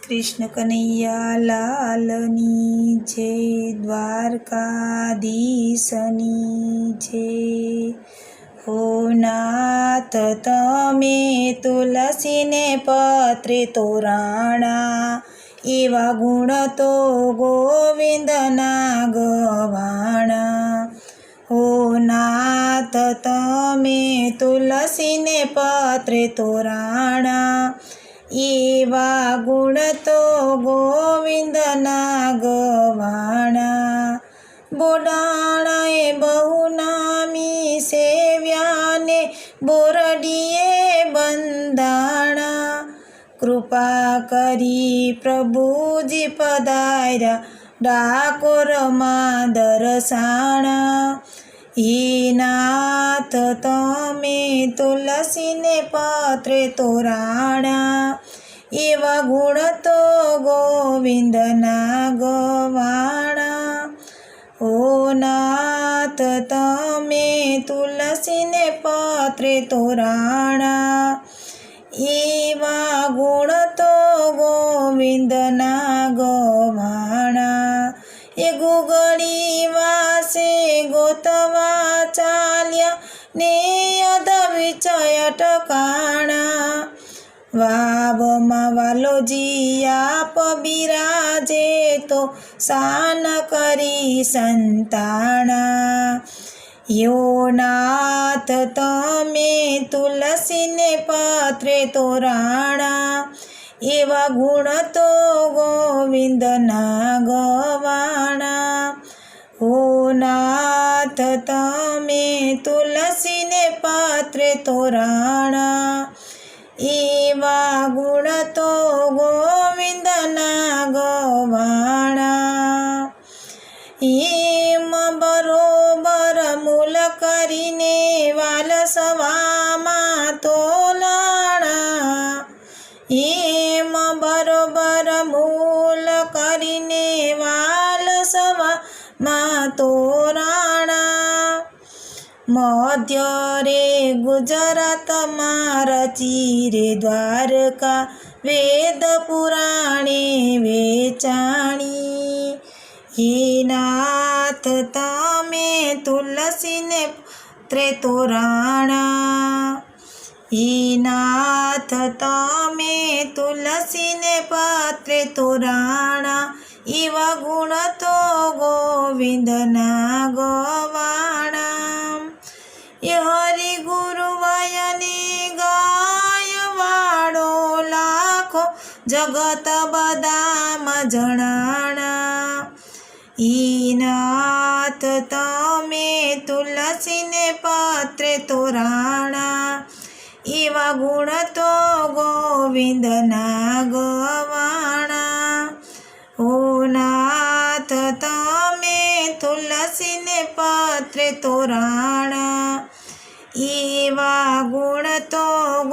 कृष्ण कन्हैया लालनी जय, द्वारकाधीशनी जय। हो नाथ तमे तुलसीने पत्रे तोराणा, एवा गुण तो गोविंदना गवाणा। हो नाथ तमे तुलसीने पत्रे तोराणा, एवा गुण तो गोविंदना गवाणा। बोडाणाए बहुनामी सेव्याने, बोरडीए बंधाणा। कृपा करी प्रभुजी पधार्या, डाकोरमा दर्शाणा। हे नाथ तमे तुलसीने पत्रे तोराणा, एवा गुण तो गोविंदना गवाणा। हो नाथ तमे तुलसीने पत्रे तोराणा, एवा गुण तो गोविंदना गवाणा। ए गुगળી વાસે ગોતવા ચાલ્યા, ને અધવિચય ટકાણા। વાવમાં વાલોજી આપ બિરાજે, તો શાન કરી સંતાણા। યો નાથ તમે તુલસીને પત્રે તોરાણા, એવા ગુણ તો ગોવિંદના ગવાણા। हो नाथ तमे तुलसीने पत्रे तोराणा, एवा गुण तो गोविंदना गवाणा। एम बरोबर मूल करीने वालसवामा तोलाणा, एम बरोबर मूल करीने वालसवामा तोराणा। मध्य रे गुजरात रची रे द्वारका, वेद पुराणे वेचाणी। हे नाथ तमे तुलसीने पत्रे तोराणा, हे नाथ तमे तुलसीने पत्रे तोराणा, एवा गुण तो गोविंदना गवाणा। हरि गुरुवायने गायवाड़ो, लाखो जगत बदाम जणाणा। हे नाथ तमे तुलसीने पत्रे तोराणा, एवा गुण तो गोविंदना गवाणा। हो नाथ तमे तुलसीने पत्रे तोराणा, एवा गुण तो